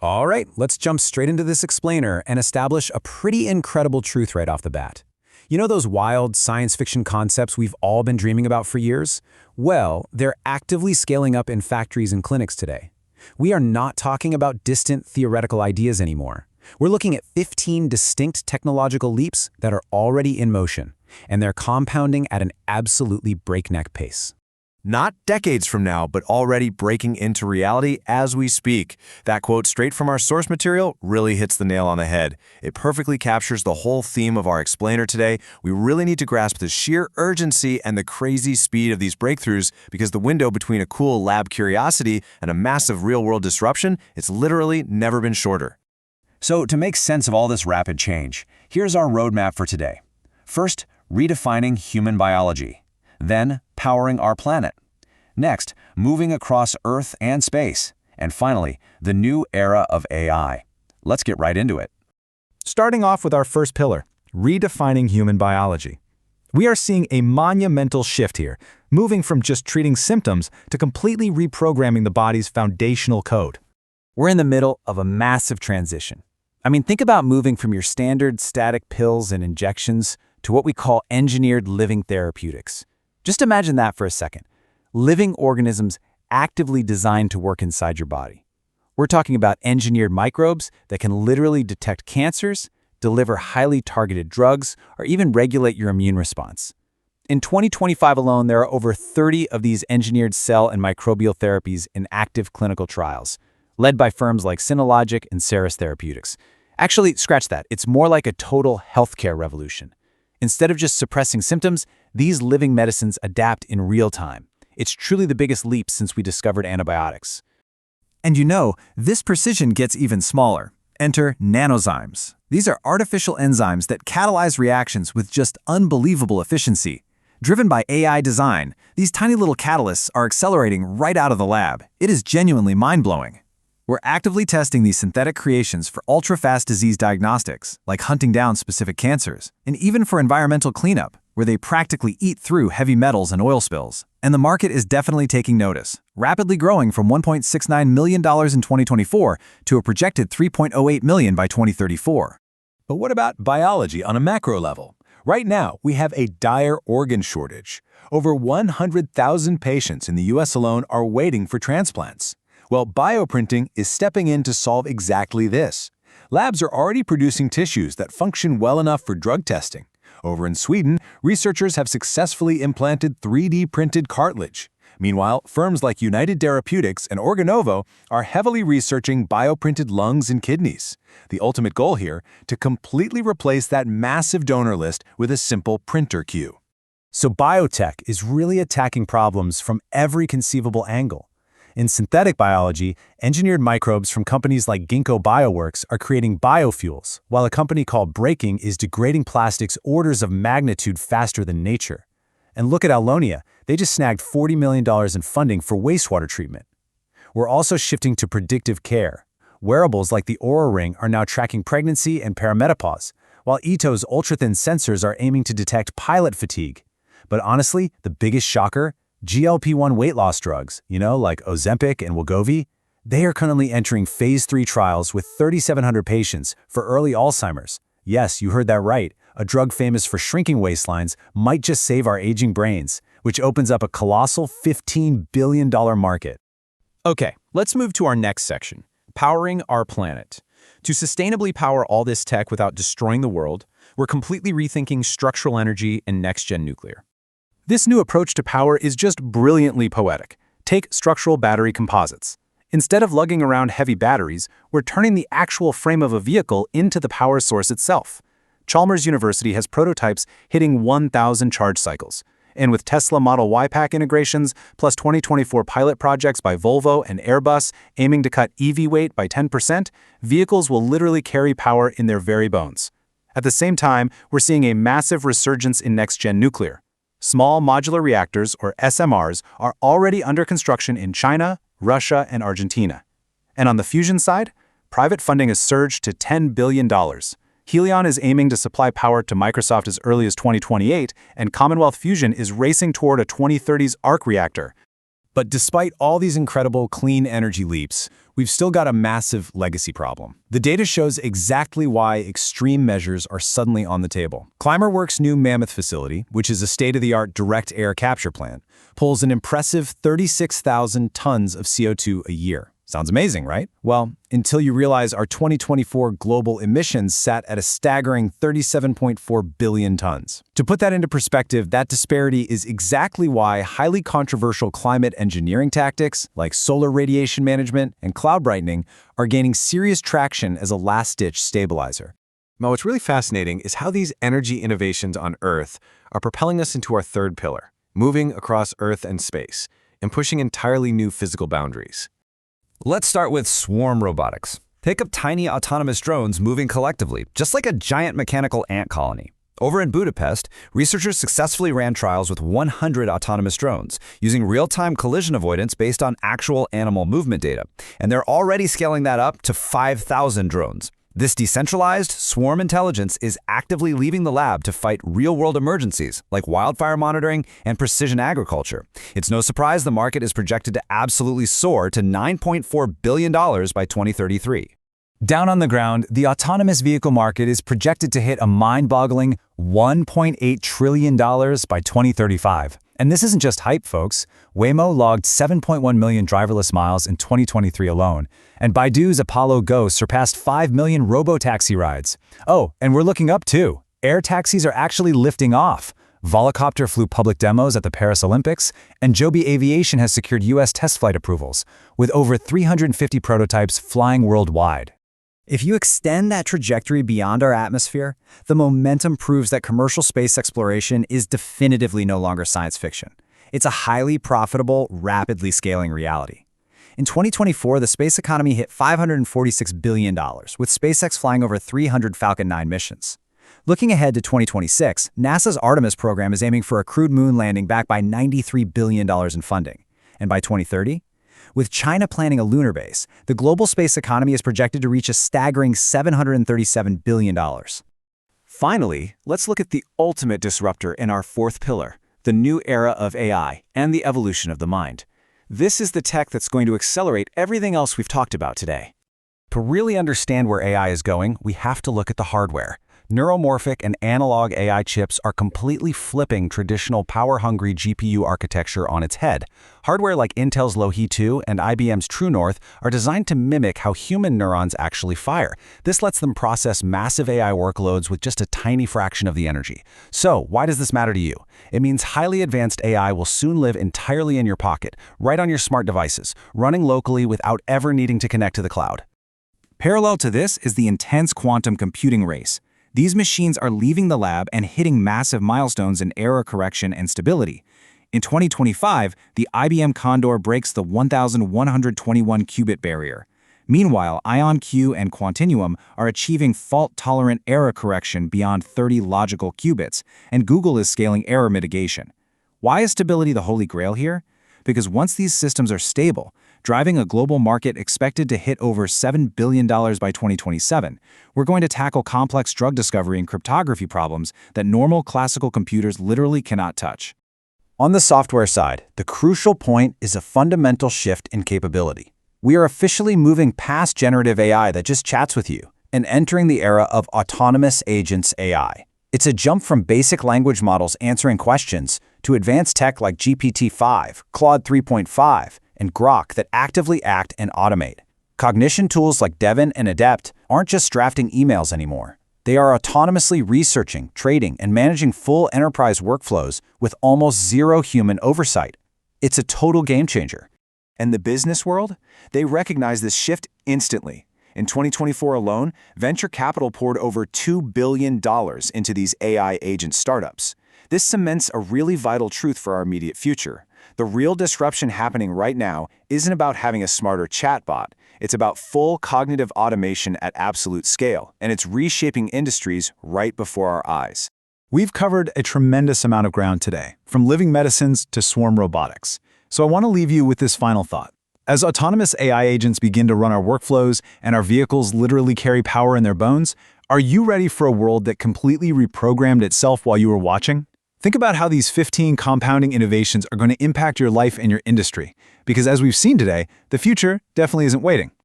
All right, let's jump straight into this explainer and establish a pretty incredible truth right off the bat. You know those wild science fiction concepts we've all been dreaming about for years? Well, they're actively scaling up in factories and clinics today. We are not talking about distant theoretical ideas anymore. We're looking at 15 distinct technological leaps that are already in motion, and they're compounding at an absolutely breakneck pace. Not decades from now, but already breaking into reality as we speak. That quote straight from our source material really hits the nail on the head. It perfectly captures the whole theme of our explainer today. We really need to grasp the sheer urgency and the crazy speed of these breakthroughs because the window between a cool lab curiosity and a massive real-world disruption, it's literally never been shorter. So to make sense of all this rapid change, here's our roadmap for today. First, redefining human biology. Then, powering our planet. Next, moving across Earth and space. And finally, the new era of AI. Let's get right into it. Starting off with our first pillar, redefining human biology. We are seeing a monumental shift here, moving from just treating symptoms to completely reprogramming the body's foundational code. We're in the middle of a massive transition. Think about moving from your standard static pills and injections to what we call engineered living therapeutics. Just imagine that for a second. Living organisms actively designed to work inside your body. We're talking about engineered microbes that can literally detect cancers, deliver highly targeted drugs, or even regulate your immune response. In 2025 alone, there are over 30 of these engineered cell and microbial therapies in active clinical trials, led by firms like Synologic and Ceres Therapeutics. Actually, scratch that. It's more like a total healthcare revolution. Instead of just suppressing symptoms, these living medicines adapt in real time. It's truly the biggest leap since we discovered antibiotics. And this precision gets even smaller. Enter Nanozymes. These are artificial enzymes that catalyze reactions with just unbelievable efficiency. Driven by AI design, these tiny little catalysts are accelerating right out of the lab. It is genuinely mind-blowing. We're actively testing these synthetic creations for ultra-fast disease diagnostics, like hunting down specific cancers, and even for environmental cleanup, where they practically eat through heavy metals and oil spills. And the market is definitely taking notice, rapidly growing from $1.69 million in 2024 to a projected $3.08 million by 2034. But what about biology on a macro level? Right now, we have a dire organ shortage. Over 100,000 patients in the U.S. alone are waiting for transplants. Well, bioprinting is stepping in to solve exactly this. Labs are already producing tissues that function well enough for drug testing. Over in Sweden, researchers have successfully implanted 3D-printed cartilage. Meanwhile, firms like United Therapeutics and Organovo are heavily researching bioprinted lungs and kidneys. The ultimate goal here, to completely replace that massive donor list with a simple printer queue. So biotech is really attacking problems from every conceivable angle. In synthetic biology, engineered microbes from companies like Ginkgo Bioworks are creating biofuels, while a company called Breaking is degrading plastics orders of magnitude faster than nature. And look at Allonia, they just snagged $40 million in funding for wastewater treatment. We're also shifting to predictive care. Wearables like the Oura Ring are now tracking pregnancy and perimenopause, while Ito's ultra-thin sensors are aiming to detect pilot fatigue. But honestly, the biggest shocker? GLP-1 weight loss drugs, like Ozempic and Wegovy, they are currently entering phase 3 trials with 3,700 patients for early Alzheimer's. Yes, you heard that right. A drug famous for shrinking waistlines might just save our aging brains, which opens up a colossal $15 billion market. Okay, let's move to our next section, powering our planet. To sustainably power all this tech without destroying the world, we're completely rethinking structural energy and next-gen nuclear. This new approach to power is just brilliantly poetic. Take structural battery composites. Instead of lugging around heavy batteries, we're turning the actual frame of a vehicle into the power source itself. Chalmers University has prototypes hitting 1,000 charge cycles. And with Tesla Model Y pack integrations, plus 2024 pilot projects by Volvo and Airbus aiming to cut EV weight by 10%, vehicles will literally carry power in their very bones. At the same time, we're seeing a massive resurgence in next-gen nuclear. Small modular reactors, or SMRs, are already under construction in China, Russia, and Argentina. And on the fusion side, private funding has surged to $10 billion. Helion is aiming to supply power to Microsoft as early as 2028, and Commonwealth Fusion is racing toward a 2030s arc reactor. But despite all these incredible clean energy leaps, we've still got a massive legacy problem. The data shows exactly why extreme measures are suddenly on the table. Climerworks' new Mammoth facility, which is a state-of-the-art direct air capture plant, pulls an impressive 36,000 tons of CO2 a year. Sounds amazing, right? Well, until you realize our 2024 global emissions sat at a staggering 37.4 billion tons. To put that into perspective, that disparity is exactly why highly controversial climate engineering tactics like solar radiation management and cloud brightening are gaining serious traction as a last-ditch stabilizer. Now, what's really fascinating is how these energy innovations on Earth are propelling us into our third pillar, moving across Earth and space, and pushing entirely new physical boundaries. Let's start with swarm robotics. Think of tiny autonomous drones moving collectively, just like a giant mechanical ant colony. Over in Budapest, researchers successfully ran trials with 100 autonomous drones, using real-time collision avoidance based on actual animal movement data. And they're already scaling that up to 5,000 drones. This decentralized swarm intelligence is actively leaving the lab to fight real-world emergencies like wildfire monitoring and precision agriculture. It's no surprise the market is projected to absolutely soar to $9.4 billion by 2033. Down on the ground, the autonomous vehicle market is projected to hit a mind-boggling $1.8 trillion by 2035. And this isn't just hype, folks. Waymo logged 7.1 million driverless miles in 2023 alone, and Baidu's Apollo Go surpassed 5 million robotaxi rides. Oh, and we're looking up too. Air taxis are actually lifting off. Volocopter flew public demos at the Paris Olympics, and Joby Aviation has secured U.S. test flight approvals, with over 350 prototypes flying worldwide. If you extend that trajectory beyond our atmosphere, the momentum proves that commercial space exploration is definitively no longer science fiction. It's a highly profitable, rapidly scaling reality. In 2024, the space economy hit $546 billion, with SpaceX flying over 300 Falcon 9 missions. Looking ahead to 2026, NASA's Artemis program is aiming for a crewed moon landing backed by $93 billion in funding. And by 2030, with China planning a lunar base, the global space economy is projected to reach a staggering $737 billion. Finally, let's look at the ultimate disruptor in our fourth pillar, the new era of AI and the evolution of the mind. This is the tech that's going to accelerate everything else we've talked about today. To really understand where AI is going, we have to look at the hardware. Neuromorphic and analog AI chips are completely flipping traditional power-hungry GPU architecture on its head. Hardware like Intel's Loihi 2 and IBM's True North are designed to mimic how human neurons actually fire. This lets them process massive AI workloads with just a tiny fraction of the energy. So, why does this matter to you? It means highly advanced AI will soon live entirely in your pocket, right on your smart devices, running locally without ever needing to connect to the cloud. Parallel to this is the intense quantum computing race. These machines are leaving the lab and hitting massive milestones in error correction and stability. In 2025, the IBM Condor breaks the 1,121 qubit barrier. Meanwhile, IonQ and Quantinuum are achieving fault-tolerant error correction beyond 30 logical qubits, and Google is scaling error mitigation. Why is stability the holy grail here? Because once these systems are stable, driving a global market expected to hit over $7 billion by 2027, we're going to tackle complex drug discovery and cryptography problems that normal classical computers literally cannot touch. On the software side, the crucial point is a fundamental shift in capability. We are officially moving past generative AI that just chats with you and entering the era of autonomous agents AI. It's a jump from basic language models answering questions to advanced tech like GPT-5, Claude 3.5, and Grok that actively act and automate. Cognition tools like Devin and Adept aren't just drafting emails anymore. They are autonomously researching, trading, and managing full enterprise workflows with almost zero human oversight. It's a total game changer. And the business world? They recognize this shift instantly. In 2024 alone, venture capital poured over $2 billion into these AI agent startups. This cements a really vital truth for our immediate future. The real disruption happening right now isn't about having a smarter chatbot. It's about full cognitive automation at absolute scale, and it's reshaping industries right before our eyes. We've covered a tremendous amount of ground today, from living medicines to swarm robotics. So I want to leave you with this final thought. As autonomous AI agents begin to run our workflows and our vehicles literally carry power in their bones, are you ready for a world that completely reprogrammed itself while you were watching? Think about how these 15 compounding innovations are going to impact your life and your industry, because as we've seen today, the future definitely isn't waiting.